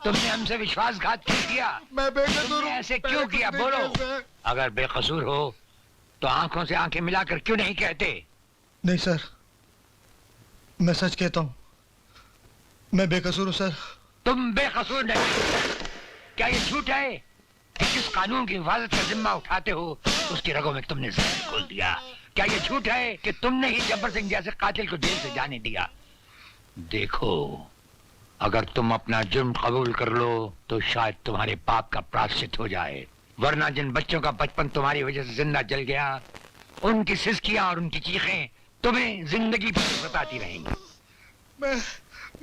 तुमने हमसे विश्वासघात क्यों किया? मैं बेकसूर हूँ। ऐसे क्यों किया? बोलो। अगर बेकसूर हो तो आंखों से आंखें मिलाकर क्यों नहीं कहते? नहीं सर, मैं सच कहता हूँ, मैं बेकसूर हूँ सर। तुम बेकसूर नहीं। क्या ये झूठ है कि जिस कानून की हिफाजत का जिम्मा उठाते हो उसकी रगों में तुमने जहर घोल दिया? क्या ये झूठ है कि तुमने ही जब्बर सिंह जैसे कातिल को जेल से जाने दिया? देखो, अगर तुम अपना जुर्म कबूल कर लो तो शायद तुम्हारे पाप का प्रायश्चित हो जाए, वरना जिन बच्चों का बचपन तुम्हारी वजह से जिंदा जल गया, उनकी सिसकियां और उनकी चीखें तुम्हें जिंदगी भर सताती रहेंगी।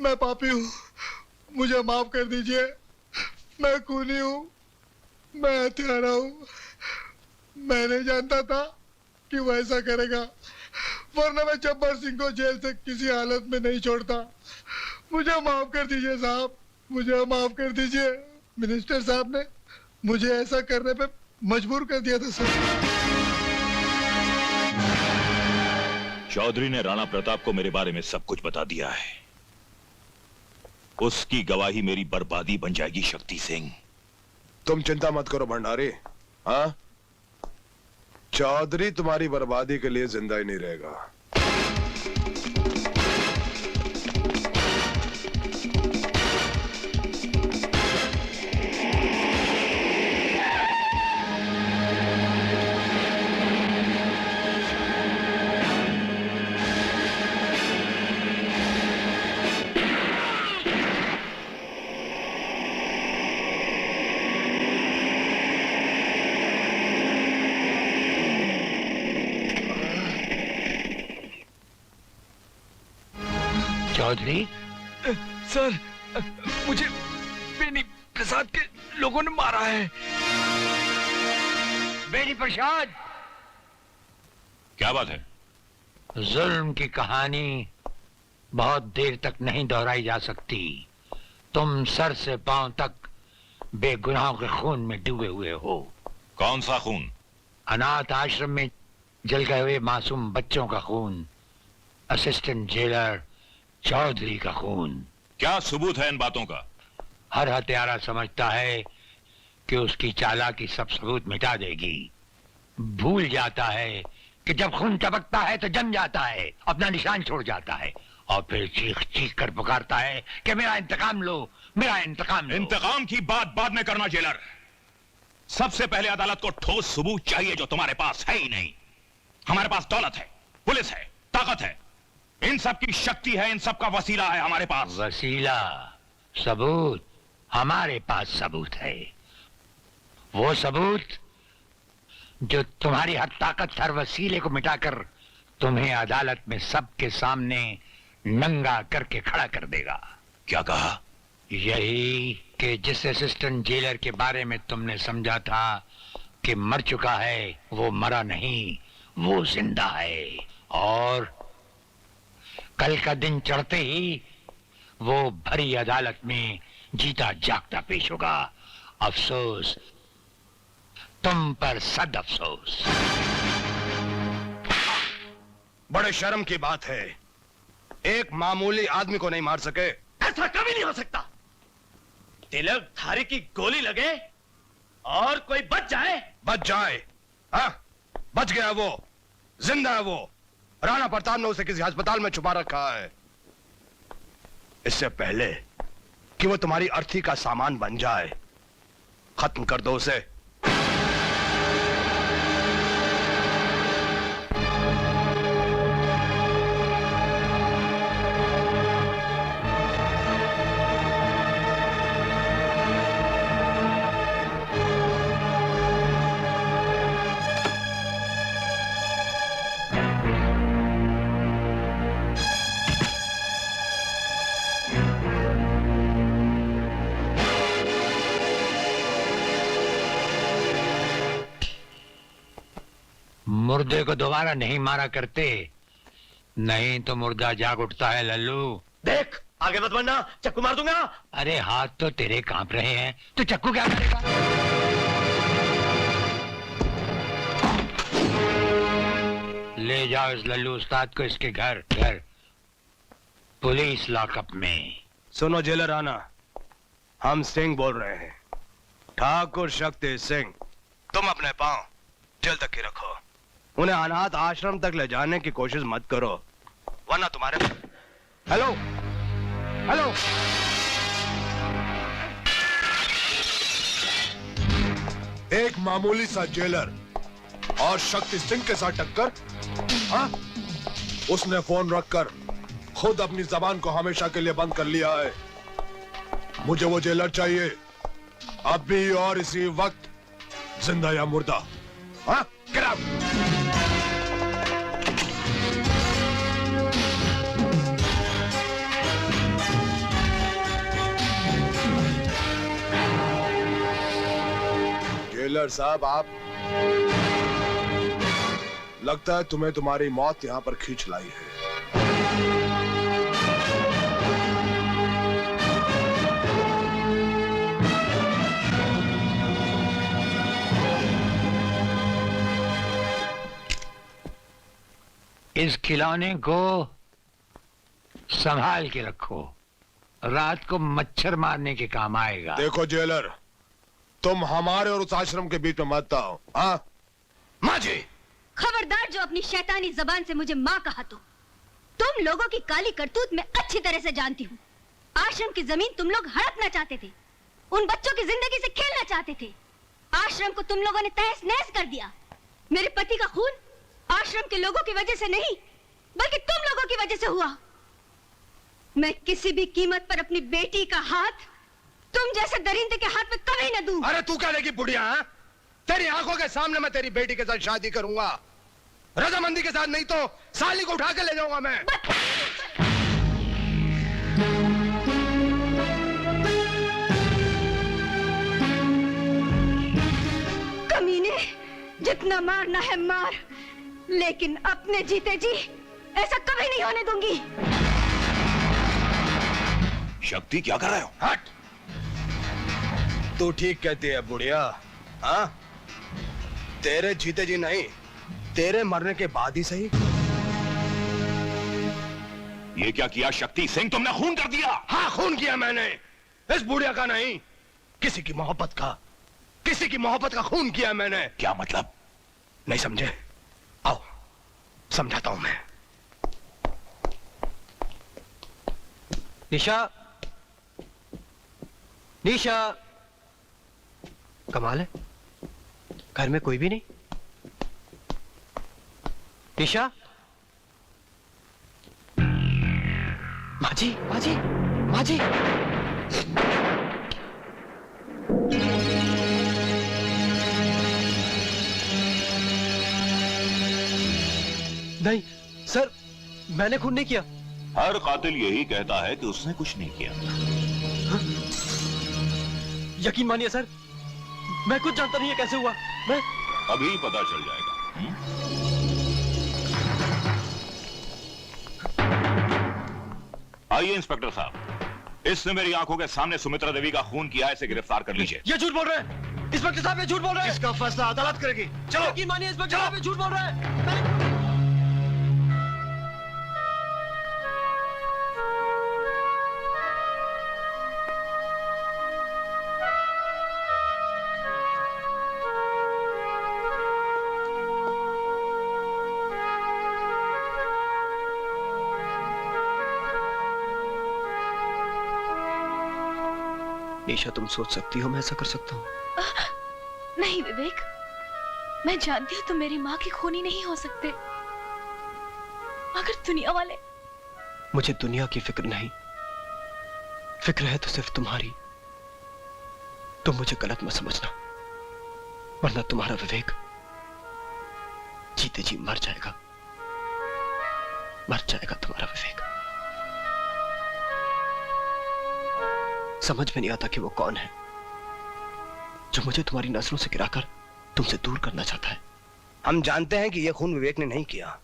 मैं पापी हूँ, मुझे माफ कर दीजिए। मैं खूनी हूँ, मैं हत्यारा हूँ। मैं नहीं जानता था कि वो ऐसा करेगा, वरना मैं जब्बर सिंह को जेल से किसी हालत में नहीं छोड़ता। मुझे माफ कर दीजिए साहब, मुझे माफ कर दीजिए। मिनिस्टर साहब ने मुझे ऐसा करने पे मजबूर कर दिया था सर। चौधरी ने राणा प्रताप को मेरे बारे में सब कुछ बता दिया है। उसकी गवाही मेरी बर्बादी बन जाएगी शक्ति सिंह। तुम चिंता मत करो भंडारी। हाँ, चौधरी तुम्हारी बर्बादी के लिए जिंदा ही नहीं रहेगा। चौधरी सर, मुझे बेनी प्रसाद के लोगों ने मारा है। बेनी प्रसाद? क्या बात है? जुल्म की कहानी बहुत देर तक नहीं दोहराई जा सकती। तुम सर से पांव तक बेगुनाहों के खून में डूबे हुए हो। कौन सा खून? अनाथ आश्रम में जल गए हुए मासूम बच्चों का खून, असिस्टेंट जेलर चौधरी का खून। क्या सबूत है इन बातों का? हर हत्यारा समझता है कि उसकी चालाकी सब सबूत मिटा देगी। भूल जाता है कि जब खून टपकता है तो जम जाता है, अपना निशान छोड़ जाता है और फिर चीख चीख कर पुकारता है कि मेरा इंतकाम लो, मेरा इंतकाम लो। इंतकाम की बात बाद में करना जेलर। सबसे पहले अदालत को ठोस सबूत चाहिए जो तुम्हारे पास है ही नहीं। हमारे पास दौलत है, पुलिस है, ताकत है, इन सब की शक्ति है, इन सब का वसीला है हमारे पास। वसीला? सबूत? हमारे पास सबूत है। वो सबूत जो तुम्हारी हर ताकत, हर वसीले को मिटाकर तुम्हें अदालत में सबके सामने नंगा करके खड़ा कर देगा। क्या कहा? यही कि जिस असिस्टेंट जेलर के बारे में तुमने समझा था कि मर चुका है, वो मरा नहीं, वो जिंदा है। और कल का दिन चढ़ते ही वो भरी अदालत में जीता जागता पेश होगा। अफसोस तुम पर, सद अफसोस। बड़े शर्म की बात है, एक मामूली आदमी को नहीं मार सके। ऐसा कभी नहीं हो सकता। तिलक धारी की गोली लगे और कोई बच जाए? बच जाए? हाँ, बच गया वो, जिंदा है वो। राणा प्रताप ने उसे किसी अस्पताल में छुपा रखा है। इससे पहले कि वो तुम्हारी अर्थी का सामान बन जाए, खत्म कर दो उसे। मुर्दे को दोबारा नहीं मारा करते, नहीं तो मुर्दा जाग उठता है लल्लू। देख, आगे मत बढ़ना, चक्कू मार दूंगा। अरे हाथ तो तेरे कांप रहे हैं, तो चक्कू क्या करेगा? ले जाओ इस लल्लू उस्ताद को इसके घर पुलिस लॉकअप में। सुनो जेलर राणा, हम सिंह बोल रहे हैं, ठाकुर शक्ति सिंह। तुम अपने पांव जेल तक ही रखो, उन्हें अनाथ आश्रम तक ले जाने की कोशिश मत करो, वरना तुम्हारे। हेलो हेलो, एक मामूली सा जेलर और शक्ति सिंह के साथ टक्कर? हाँ? उसने फोन रखकर खुद अपनी जबान को हमेशा के लिए बंद कर लिया है। मुझे वो जेलर चाहिए, अभी और इसी वक्त, जिंदा या मुर्दा। हाँ? Get out! जेलर साहब, आप, लगता है तुम्हें तुम्हारी मौत यहां पर खींच लाई है। इस खिलौने को संभाल के रखो, रात को मच्छर मारने के काम आएगा। देखो जेलर, तुम हमारे और उस आश्रम के बीच में मत आओ। हाँ माँ जी? खबरदार जो अपनी शैतानी जबान से मुझे माँ कहा तो। तुम लोगों की काली करतूत मैं अच्छी तरह से जानती हूँ। आश्रम की जमीन तुम लोग हड़पना चाहते थे, उन बच्चों की जिंदगी से खेलना चाहते थे। आश्रम को तुम लोगों ने तहस नहस कर दिया। मेरे पति का खून आश्रम के लोगों की वजह से नहीं, बल्कि तुम लोगों की वजह से हुआ। मैं किसी भी कीमत पर अपनी बेटी का हाथ तुम जैसे दरिंदे के हाथ में कभी न दूं। अरे तू क्या लेगी बुढ़िया? तेरी आंखों के सामने मैं तेरी बेटी के साथ शादी करूंगा, रजामंदी के साथ, नहीं तो साली को उठा के ले जाऊंगा मैं। कमीने, जितना मारना है मार, लेकिन अपने जीते जी ऐसा कभी नहीं होने दूंगी। शक्ति, क्या कर रहे हो? हट! तू ठीक कहती है बुढ़िया। हाँ, तेरे जीते जी नहीं, तेरे मरने के बाद ही सही। ये क्या किया शक्ति सिंह? तुमने खून कर दिया। हाँ, खून किया मैंने, इस बुढ़िया का नहीं, किसी की मोहब्बत का, किसी की मोहब्बत का खून किया मैंने। क्या मतलब? नहीं समझे? आओ समझाता हूं मैं। निशा, निशा, कमाल है, घर में कोई भी नहीं। निशा, माजी, माजी, माजी। नहीं सर, मैंने खून नहीं किया। हर कातिल यही कहता है कि उसने कुछ नहीं किया। यकीन मानिए सर, मैं कुछ जानता नहीं है कैसे हुआ। मैं अभी पता चल जाएगा। आइए इंस्पेक्टर साहब, इसने मेरी आंखों के सामने सुमित्रा देवी का खून किया है, इसे गिरफ्तार कर लीजिए। ये झूठ बोल रहे हैं इंस्पेक्टर साहब, ये झूठ बोल रहे हैं। इसका फैसला अदालत करेगी। चलो। यकीन मानिए इंस्पेक्टर साहब, ये झूठ बोल रहे हैं। निशा, तुम सोच सकती हो मैं ऐसा कर सकता हूँ? नहीं विवेक, मैं जानती हूँ तुम मेरी माँ की खूनी नहीं हो सकते, मगर दुनिया वाले। मुझे दुनिया की फिक्र नहीं, फिक्र है तो सिर्फ तुम्हारी। तुम मुझे गलत मत समझना, वरना तुम्हारा विवेक जीते जी मर जाएगा, मर जाएगा तुम्हारा विवेक। समझ में नहीं आता कि वो कौन है जो मुझे तुम्हारी नजरों से गिराकर तुमसे दूर करना चाहता है। हम जानते हैं कि यह खून विवेक ने नहीं किया।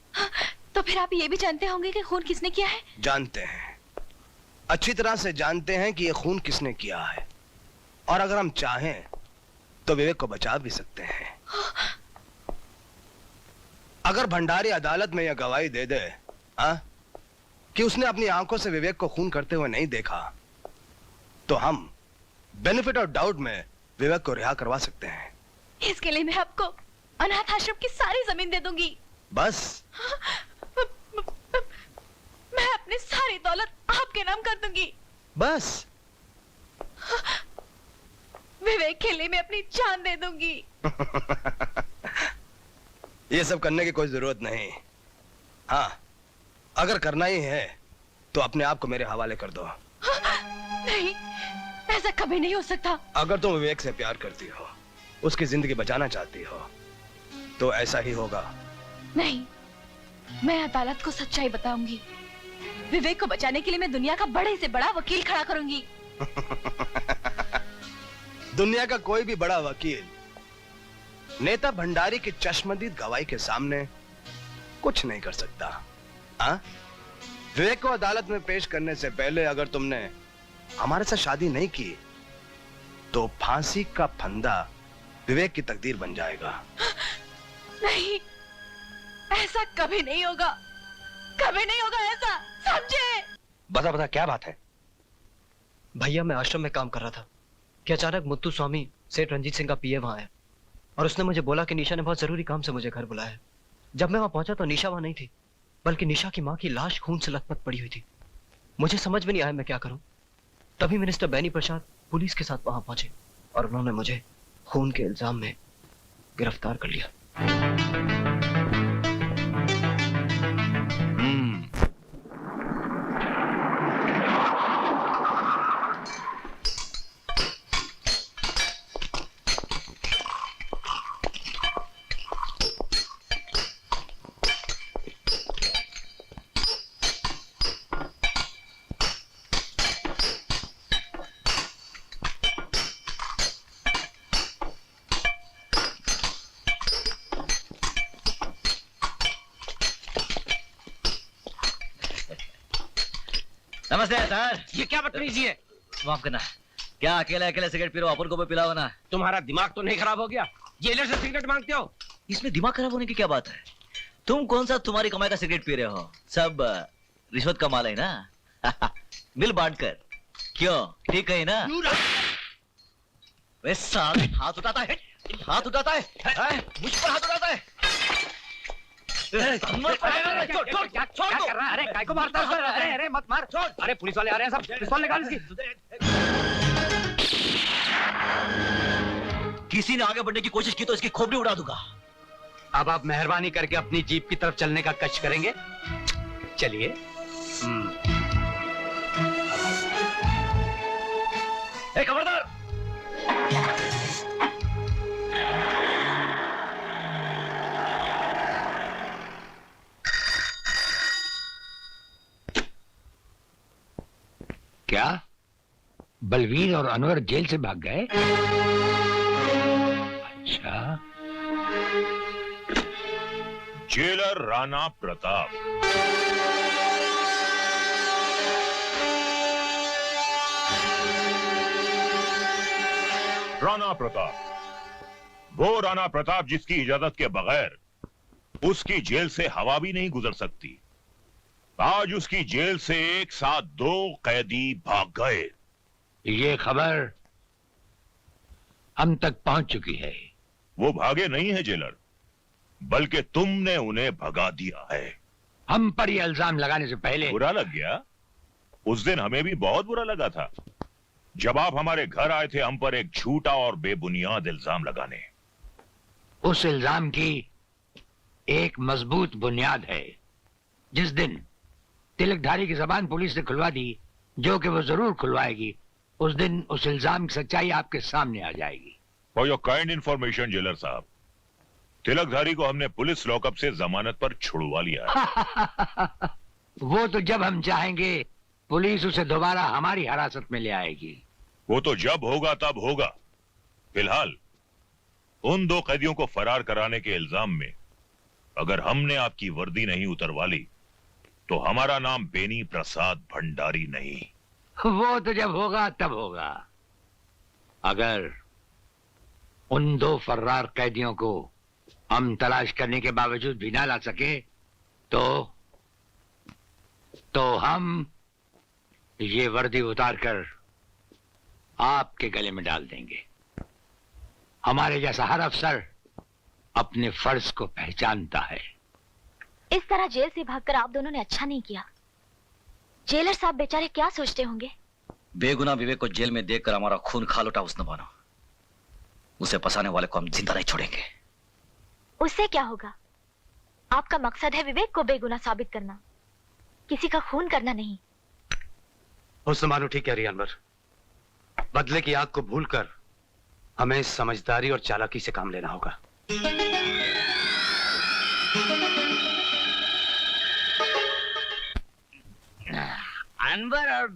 तो फिर आप ये भी जानते होंगे कि खून किसने किया है? जानते हैं, अच्छी तरह से जानते हैं कि यह खून किसने किया है, और अगर हम चाहें तो विवेक को बचा भी सकते हैं। अगर भंडारी अदालत में यह गवाही दे दे कि उसने अपनी आंखों से विवेक को खून करते हुए नहीं देखा, तो हम बेनिफिट ऑफ डाउट में विवेक को रिहा करवा सकते हैं। इसके लिए मैं आपको अनाथ आश्रम की सारी जमीन दे दूंगी। बस मैं अपनी सारी दौलत आपके नाम कर दूंगी। बस विवेक के लिए मैं अपनी जान दे दूंगी। ये सब करने की कोई जरूरत नहीं। हाँ, अगर करना ही है तो अपने आप को मेरे हवाले कर दो। नहीं, ऐसा कभी नहीं हो सकता। अगर तुम विवेक से प्यार करती हो, उसकी जिंदगी बचाना चाहती हो, तो ऐसा ही होगा। नहीं, मैं अदालत को सच्चाई बताऊंगी। विवेक को बचाने के लिए मैं दुनिया का बड़े से बड़ा वकील खड़ा करूंगी। दुनिया का कोई भी बड़ा वकील नेता भंडारी की चश्मदीद गवाही के सामने कुछ नहीं कर सकता। हाँ? विवेक को अदालत में पेश करने से पहले अगर तुमने हमारे साथ शादी नहीं की तो फांसी का फंदा विवेक की तकदीर बन जाएगा। नहीं, ऐसा कभी नहीं होगा। कभी नहीं होगा ऐसा, समझे? बता बता क्या बात है? भैया मैं आश्रम में काम कर रहा था कि अचानक मुत्तू स्वामी सेठ रंजीत सिंह का पीए वहां आया और उसने मुझे बोला कि निशा ने बहुत जरूरी काम से मुझे घर बुलाया है। जब मैं वहां पहुंचा तो निशा वहां नहीं थी, बल्कि निशा की मां की लाश खून से लथपथ पड़ी हुई थी। मुझे समझ में नहीं आया मैं क्या करूं। तभी मिनिस्टर बैनी प्रसाद पुलिस के साथ वहां पहुंचे और उन्होंने मुझे खून के इल्जाम में गिरफ्तार कर लिया। नमस्ते सर। ये क्या बदतमीजी है? माफ करना, क्या अकेले अकेले सिगरेट पी रहे हो? अपन को भी पिलाओ ना। तुम्हारा दिमाग तो नहीं खराब हो गया? जेलर से सिगरेट मांगते हो? इसमें दिमाग खराब होने की क्या बात है? तुम कौन सा तुम्हारी कमाई का सिगरेट पी रहे हो? सब रिश्वत का माल है ना। मिल बांट कर। क्यों, ठीक है ना? वे साले हाथ उठाता है, हाथ उठाता है, मुझ पर हाथ उठाता है। क्या कर रहा है? अरे काय को मारता है? अरे अरे मत मार। अरे पुलिस वाले आ रहे हैं, सब पिस्तौल निकाल इसकी। किसी ने आगे बढ़ने की कोशिश की तो इसकी खोपड़ी उड़ा दूंगा। अब आप मेहरबानी करके अपनी जीप की तरफ चलने का कष्ट करेंगे? चलिए। खबरदार! क्या बलवीर और अनवर जेल से भाग गए? अच्छा। जेलर राणा प्रताप। राणा प्रताप, वो राणा प्रताप जिसकी इजाजत के बगैर उसकी जेल से हवा भी नहीं गुजर सकती। आज उसकी जेल से एक साथ 2 कैदी भाग गए। ये खबर हम तक पहुंच चुकी है। वो भागे नहीं है जेलर, बल्कि तुमने उन्हें भगा दिया है। हम पर ये इल्जाम लगाने से पहले बुरा लग गया? उस दिन हमें भी बहुत बुरा लगा था जब आप हमारे घर आए थे हम पर एक झूठा और बेबुनियाद इल्जाम लगाने। उस इल्जाम की एक मजबूत बुनियाद है। जिस दिन तिलकधारी की जबान पुलिस ने खुलवा दी, जो कि वो जरूर खुलवाएगी, उस दिन उस इल्जाम की सच्चाई आपके सामने आ जाएगी। For your kind information jailer साहब, तिलकधारी को हमने पुलिस लॉकअप से जमानत पर छुड़वा लिया है। वो तो जब हम चाहेंगे पुलिस उसे दोबारा हमारी हिरासत में ले आएगी। वो तो जब होगा तब होगा। फिलहाल उन 2 कैदियों को फरार कराने के इल्जाम में अगर हमने आपकी वर्दी नहीं उतरवा ली तो हमारा नाम बेनी प्रसाद भंडारी नहीं। वो तो जब होगा तब होगा। अगर उन 2 फर्रार कैदियों को हम तलाश करने के बावजूद भी ना ला सके तो हम ये वर्दी उतारकर आपके गले में डाल देंगे। हमारे जैसा हर अफसर अपने फर्ज को पहचानता है। इस तरह जेल से भागकर आप दोनों ने अच्छा नहीं किया। जेलर साहब बेचारे क्या सोचते होंगे? बेगुनाह विवेक को जेल में देखकर हमारा खून खाल उठा उसने मानो। उसे फंसाने वाले को हम जिंदा नहीं छोड़ेंगे। उससे क्या होगा? आपका मकसद है विवेक को बेगुनाह साबित करना, किसी का खून करना नहीं। हुस्न मानो ठीक कह रही है अनवर। बदले की आग को भूलकर हमें समझदारी और चालाकी से काम लेना होगा। अनवर और